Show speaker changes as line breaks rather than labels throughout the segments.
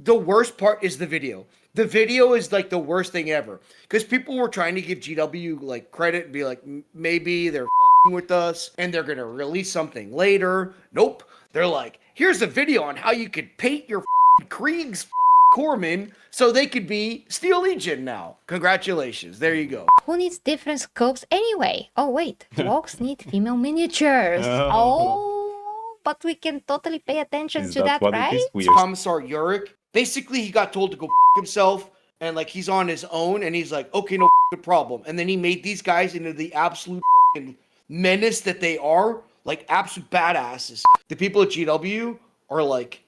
The worst part is the video. The video is like the worst thing ever because people were trying to give GW like credit and be like, maybe they're with us and they're gonna release something later. Nope. They're like, here's a video on how you could paint your Krieg's corpsmen so they could be Steel Legion now. Congratulations. There you go.
Who needs different scopes anyway? Oh wait, Woks need female miniatures. But we can totally pay attention to that, right?
Commissar Yurik, basically he got told to go himself and like he's on his own and he's like, okay, no problem. And then he made these guys into the absolute menace that they are, like absolute badasses. The people at GW are like,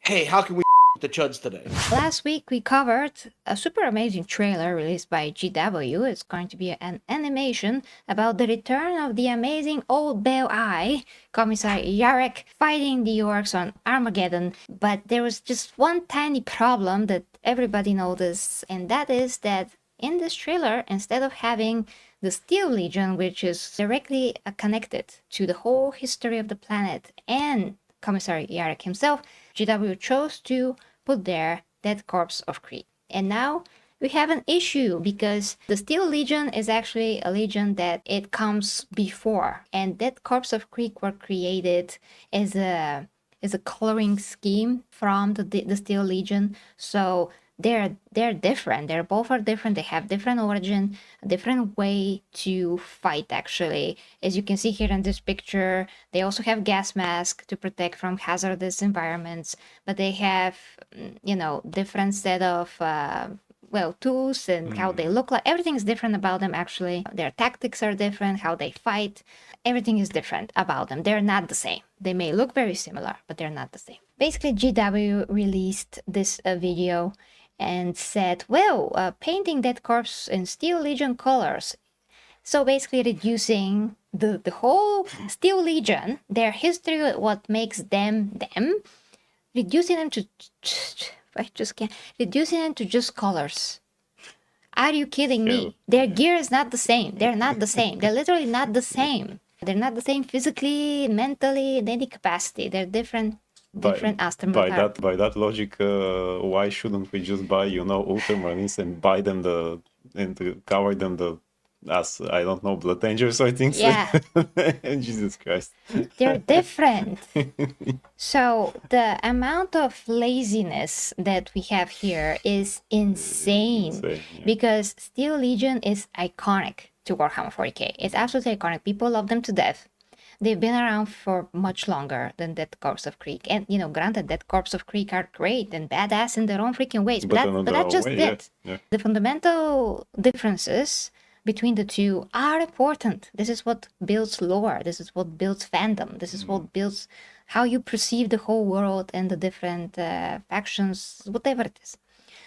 hey, how can we with the chuds today?
Last week we covered a super amazing trailer released by GW. It's going to be an animation about the return of the amazing old Bale Eye, Commissar Yarek, fighting the orcs on Armageddon. But there was just one tiny problem that everybody noticed, and that is that in this trailer, instead of having the Steel Legion, which is directly connected to the whole history of the planet and Commissar Yarek himself, GW chose to put there Dead Corpse of Krieg. And now we have an issue because the Steel Legion is actually a legion that it comes before, and Dead Corpse of Krieg were created as a coloring scheme from the Steel Legion. So they're different. They're both are different. They have different origin, a different way to fight actually. As you can see here in this picture, they also have gas mask to protect from hazardous environments, but they have, different set of tools and how they look like. Everything is different about them actually. Their tactics are different, how they fight. Everything is different about them. They're not the same. They may look very similar, but they're not the same. Basically, GW released this video and said, painting Dead Corpse in Steel Legion colors. So basically reducing the whole Steel Legion, their history, what makes them, reducing them to, reducing them to just colors. Are you kidding me? Their gear is not the same. They're not the same. They're literally not the same. They're not the same physically, mentally, in any capacity. They're different. By
that logic, why shouldn't we just buy Ultramarines and buy them and cover them as I don't know, blood angels, I think.
Yeah.
Jesus Christ.
They're different. So the amount of laziness that we have here is insane. Yeah. Because Steel Legion is iconic to Warhammer 40k. It's absolutely iconic. People love them to death. They've been around for much longer than Dead Corpse of Krieg. And, granted, Dead Corpse of Krieg are great and badass in their own freaking ways. But that's just it. Yeah. The fundamental differences between the two are important. This is what builds lore. This is what builds fandom. This is what builds how you perceive the whole world and the different factions, whatever it is.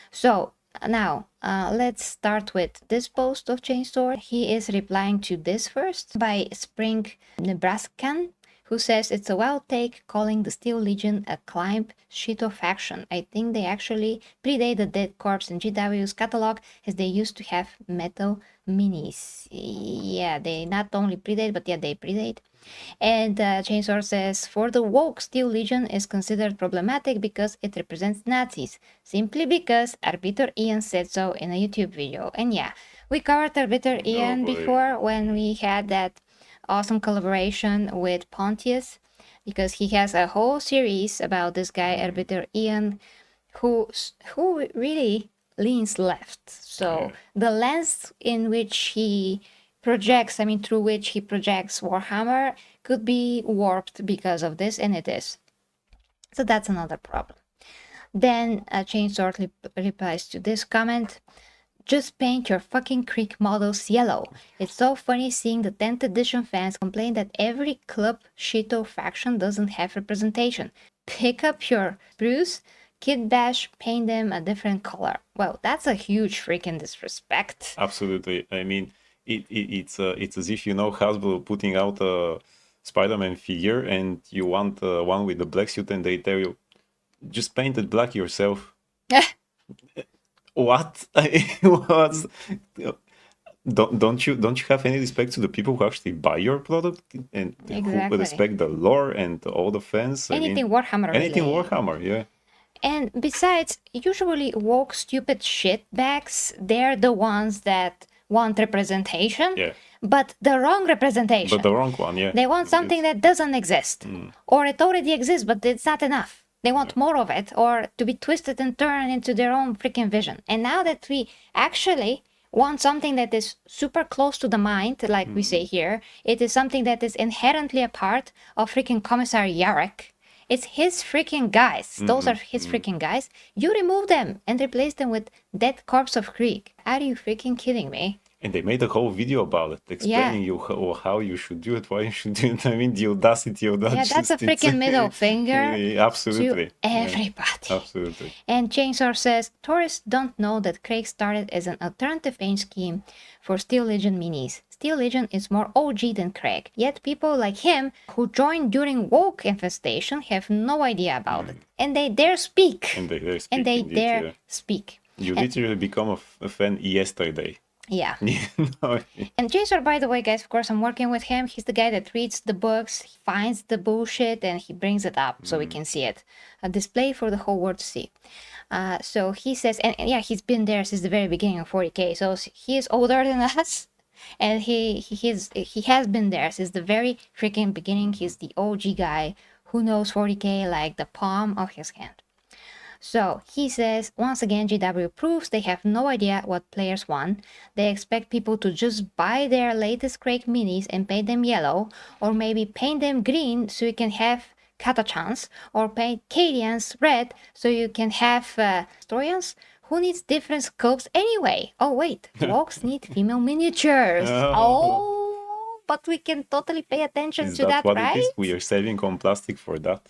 So now, let's start with this post of Chainsword. He is replying to this first by Spring Nebraskan, who says it's a wild take calling the Steel Legion a climb Shito faction. I think they actually predate the Dead Corpse in GW's catalog, as they used to have metal minis. Yeah, they not only predate, but yeah, they predate. And Chainsword says, for the woke, Steel Legion is considered problematic because it represents Nazis, simply because Arbiter Ian said so in a YouTube video. And yeah, we covered Arbiter Ian before when we had that awesome collaboration with Pontius, because he has a whole series about this guy, Arbiter Ian, who really leans left. So the lens in which he projects, through which he projects Warhammer could be warped because of this, and it is. So that's another problem. Then Chainsword replies to this comment, just paint your fucking Krieg models yellow. It's so funny seeing the 10th edition fans complain that every club Shito faction doesn't have representation. Pick up your Bruce, Kid Bash, paint them a different color. Well, that's a huge freaking disrespect.
Absolutely. It's as if Hasbro putting out a Spider-Man figure and you want one with the black suit and they tell you just paint it black yourself. What? What? Don't you have any respect to the people who actually buy your product and who respect the lore and all the fans?
Anything Warhammer.
Anything Warhammer, yeah.
And besides, usually woke stupid shitbags, they're the ones that want representation,
Yeah.
but the wrong representation.
But the wrong one, yeah.
They want something that doesn't exist, or it already exists, but it's not enough. They want more of it, or to be twisted and turned into their own freaking vision. And now that we actually want something that is super close to the mind, like we say here, it is something that is inherently a part of freaking Commissar Yarek. It's his freaking guys. Those are his freaking guys. You remove them and replace them with dead corpse of Krieg. Are you freaking kidding me?
And they made a whole video about it, explaining you how you should do it, why you should do it. I mean, the audacity of that.
Yeah, that's a freaking middle finger
Absolutely.
to everybody.
Absolutely.
And Chainsaw says, tourists don't know that Craig started as an alternative paint scheme for Steel Legion minis. Steel Legion is more OG than Craig. Yet people like him who joined during woke infestation have no idea about it. And they dare speak.
And they dare speak.
And they
indeed,
dare
yeah.
speak.
You literally become a fan yesterday.
Yeah.
No.
And Chaser, by the way, guys, of course, I'm working with him. He's the guy that reads the books, he finds the bullshit, and he brings it up so we can see it. A display for the whole world to see. So he says, and yeah, he's been there since the very beginning of 40K. So he is older than us. And he has been there since the very freaking beginning. He's the OG guy who knows 40K like the palm of his hand. So he says, once again, GW proves they have no idea what players want. They expect people to just buy their latest Craig minis and paint them yellow, or maybe paint them green so you can have Katachans, or paint Cadians red so you can have Storians. Who needs different scopes anyway? Oh wait, Woks need female miniatures. Oh, but we can totally pay attention
Is
to that,
what
right?
it is? We are saving on plastic for that.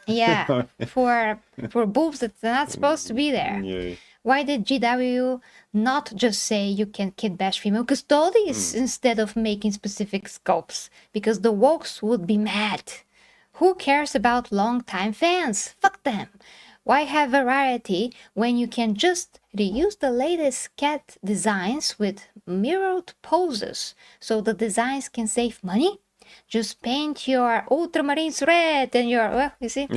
Yeah, for boobs that's not supposed to be there.
Yeah.
Why did GW not just say you can kit bash female custodians instead of making specific scopes? Because the Wokes would be mad. Who cares about long-time fans? Fuck them. Why have variety when you can just reuse the latest cat designs with mirrored poses so the designs can save money? Just paint your ultramarines red and your, well, you see,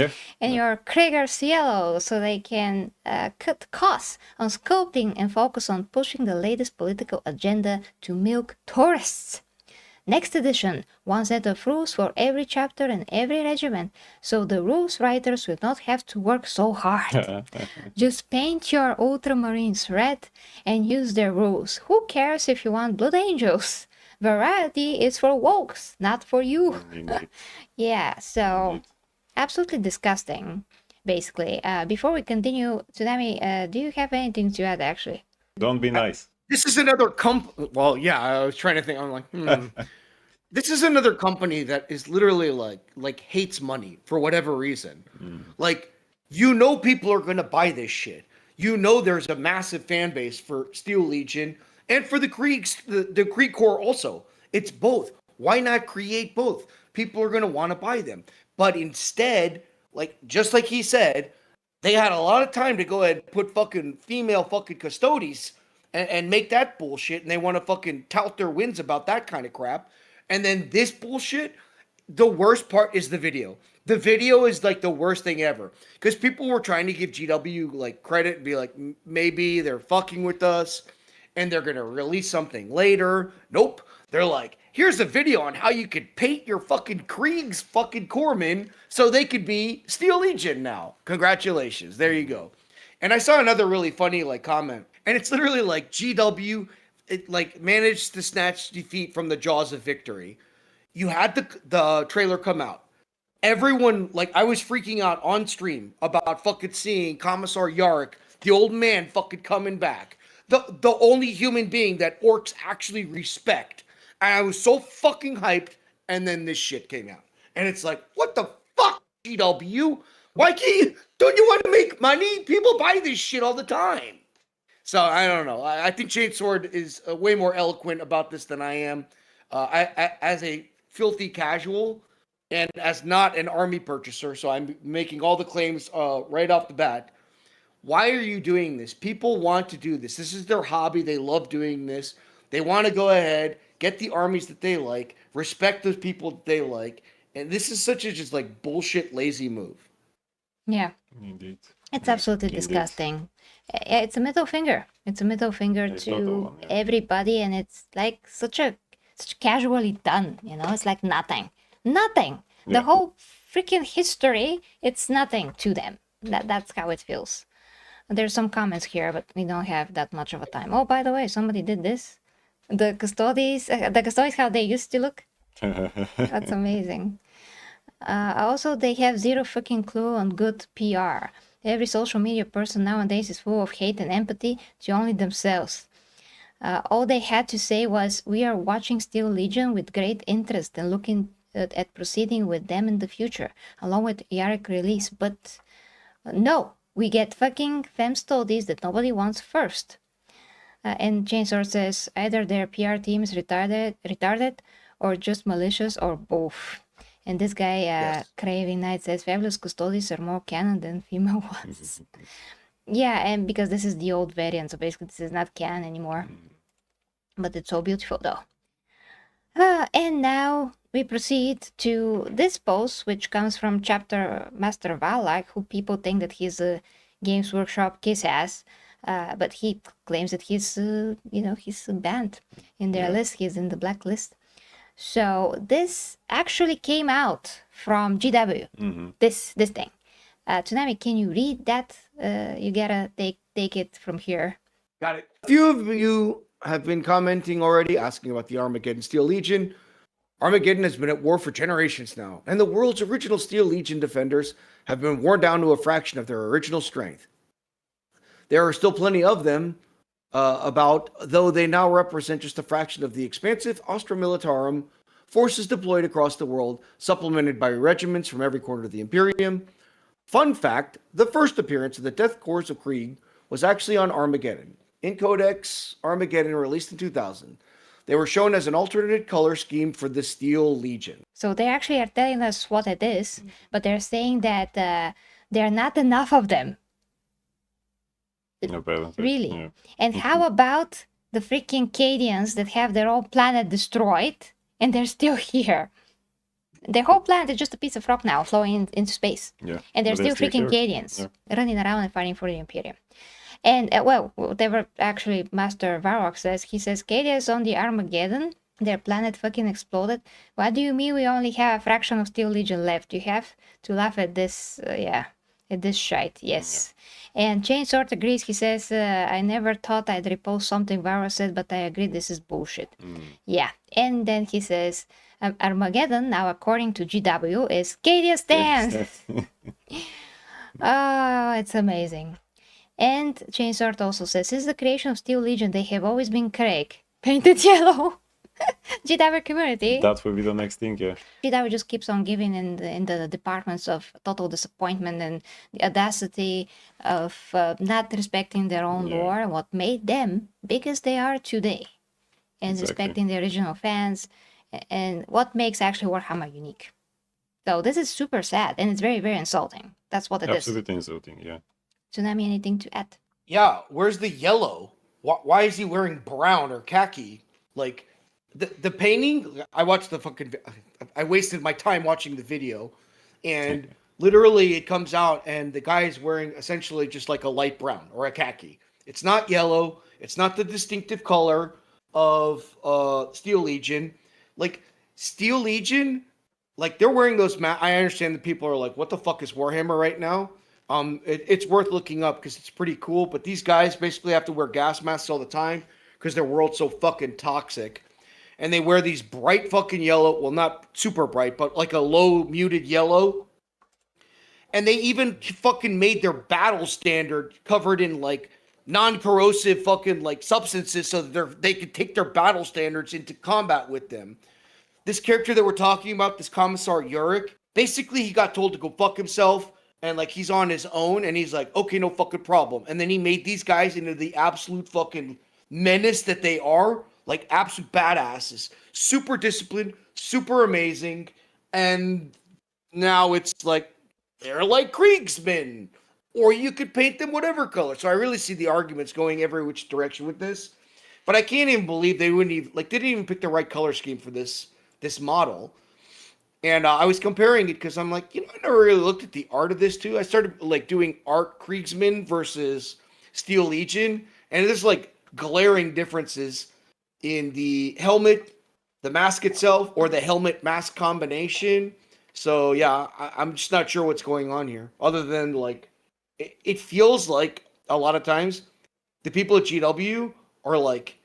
and your Kriegers yellow so they can cut costs on sculpting and focus on pushing the latest political agenda to milk tourists. Next edition, one set of rules for every chapter and every regiment, so the rules writers will not have to work so hard. Just paint your ultramarines red and use their rules. Who cares if you want Blood Angels? Variety is for Wokes, not for you. Yeah, so absolutely disgusting, basically. Before we continue, Tsunami, do you have anything to add, actually?
Don't be nice.
This is another well, yeah, I was trying to think. I'm like, This is another company that is literally like hates money for whatever reason. Like, you know, people are gonna buy this shit. You know, there's a massive fan base for Steel Legion and for the Krieg Corps also. It's both. Why not create both? People are gonna want to buy them. But instead, like just like he said, they had a lot of time to go ahead and put fucking female fucking custodies and make that bullshit, and they want to fucking tout their wins about that kind of crap. And then this bullshit, the worst part is the video. The video is like the worst thing ever. Because people were trying to give GW like credit and be like, maybe they're fucking with us and they're gonna release something later. Nope. They're like, here's a video on how you could paint your fucking Krieg's fucking corpsmen so they could be Steel Legion now. Congratulations. There you go. And I saw another really funny like comment. And it's literally like GW like managed to snatch defeat from the jaws of victory. You had the trailer come out. Everyone, like, I was freaking out on stream about fucking seeing Commissar Yarrick, the old man, fucking coming back. The only human being that orcs actually respect. And I was so fucking hyped, and then this shit came out. And it's like, what the fuck, GW? Why can't you? Don't you want to make money? People buy this shit all the time. So I don't know. I think Chainsword is way more eloquent about this than I am. I as a filthy casual and as not an army purchaser, so I'm making all the claims right off the bat. Why are you doing this? People want to do this. This is their hobby. They love doing this. They want to go ahead, get the armies that they like, respect those people that they like, and this is such a just like bullshit lazy move.
Yeah.
Indeed.
It's absolutely
Indeed.
disgusting. It's a middle finger. It's a middle finger
It's not the
to
one, yeah.
everybody, and it's like such casually done. It's like nothing, nothing. The
Yeah.
whole freaking history, it's nothing to them. That's how it feels. There's some comments here, but we don't have that much of a time. Oh, by the way, somebody did this. The custodies, how they used to look. That's amazing. Also, they have zero freaking clue on good PR. Every social media person nowadays is full of hate and empathy to only themselves. All they had to say was, "We are watching Steel Legion with great interest and looking at proceeding with them in the future, along with Yarrick release." But no, we get fucking fem studies that nobody wants first. And Chainsaw says either their PR team is retarded, or just malicious, or both. And this guy,
Yes.
Craving Knight, says fabulous custodies are more canon than female ones. Yeah, and because this is the old variant, so basically this is not canon anymore. But it's so beautiful though. And now we proceed to this post, which comes from Chapter Master Valak, who people think that he's a Games Workshop kiss ass. But he claims that he's banned in their list. He's in the blacklist. So this actually came out from GW. This thing. Tsunami, can you read that? You gotta take it from here.
Got it. A few of you have been commenting already, asking about the Armageddon Steel Legion. Armageddon has been at war for generations now, and the world's original Steel Legion defenders have been worn down to a fraction of their original strength. There are still plenty of them though they now represent just a fraction of the expansive Astra Militarum forces deployed across the world, supplemented by regiments from every corner of the Imperium. Fun fact, the first appearance of the Death Corps of Krieg was actually on Armageddon. In Codex Armageddon, released in 2000, they were shown as an alternate color scheme for the Steel Legion.
So they actually are telling us what it is, but they're saying that there are not enough of them.
Apparently,
Really?
yeah.
And how about the freaking Cadians that have their whole planet destroyed and they're still here? Their whole planet is just a piece of rock now flowing into space.
Yeah.
And they're
But
still freaking
here.
Cadians running around and fighting for the Imperium. And, well, whatever actually Master Varrock says, he says, Cadians on the Armageddon, their planet fucking exploded. What do you mean we only have a fraction of Steel Legion left? You have to laugh at this, at this shite, yes. And Chainsword agrees. He says, I never thought I'd repost something Varrock said, but I agree this is bullshit. Yeah. And then he says, Armageddon, now according to GW, is Cadia stand. Oh, it's amazing. And Chainsword also says, since the creation of Steel Legion, they have always been Craig, painted yellow. GW community.
That will be the next thing, yeah.
GW just keeps on giving in the departments of total disappointment and the audacity of not respecting their own lore, what made them big as they are today, and respecting the original fans, and what makes actually Warhammer unique. So this is super sad, and it's very, very insulting. That's what it is.
Absolutely insulting, yeah.
Tsunami, anything to add?
Yeah, where's the yellow? Why is he wearing brown or khaki? Like, the painting, I watched the fucking, I wasted my time watching the video, and literally it comes out and the guy is wearing essentially just like a light brown or a khaki. It's not yellow. It's not the distinctive color of Steel Legion. Like, Steel Legion, like, they're wearing those I understand that people are like, what the fuck is Warhammer right now? It's worth looking up because it's pretty cool, but these guys basically have to wear gas masks all the time because their world's so fucking toxic. And they wear these bright fucking yellow, well, not super bright, but like a low muted yellow. And they even fucking made their battle standard covered in like non-corrosive fucking like substances so that they could take their battle standards into combat with them. This character that we're talking about, this Commissar Yurik, basically he got told to go fuck himself and like he's on his own and he's like, okay, no fucking problem. And then he made these guys into the absolute fucking menace that they are. Like absolute badasses, super disciplined, super amazing, and now it's like they're like Kriegsmen, or you could paint them whatever color. So I really see the arguments going every which direction with this, but I can't even believe they didn't even pick the right color scheme for this model. And I was comparing it because I'm like, I never really looked at the art of this too. I started like doing art Kriegsman versus Steel Legion, and there's like glaring differences in the helmet, the mask itself, or the helmet mask combination. So yeah, I'm just not sure what's going on here. Other than like, it feels like a lot of times the people at GW are like,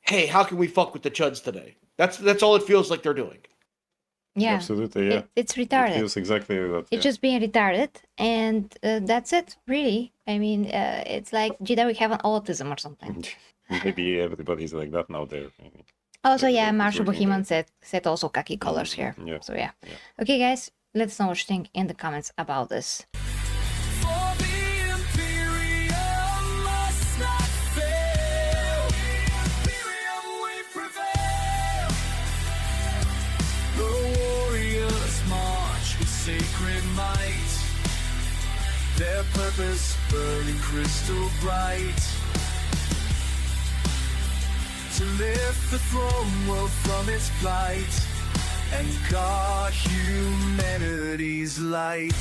"Hey, how can we fuck with the chuds today?" That's all it feels like they're doing.
Yeah,
Absolutely, yeah.
it's
It
retarded.
feels exactly like that.
It's just being retarded, and that's it, really. I mean, it's like GW have an autism or something.
Maybe everybody's like that now there.
Also, yeah,
Everybody's
Marshall
looking
Bohemian
like-
said also khaki colors here.
Yeah.
So yeah.
Yeah.
Okay, guys, let us know what you think in the comments about this.
For the imperium must not fail. Imperium we prevail. The warriors march with sacred might. Their purpose burning crystal bright. To lift the throne world from its plight and guard humanity's light.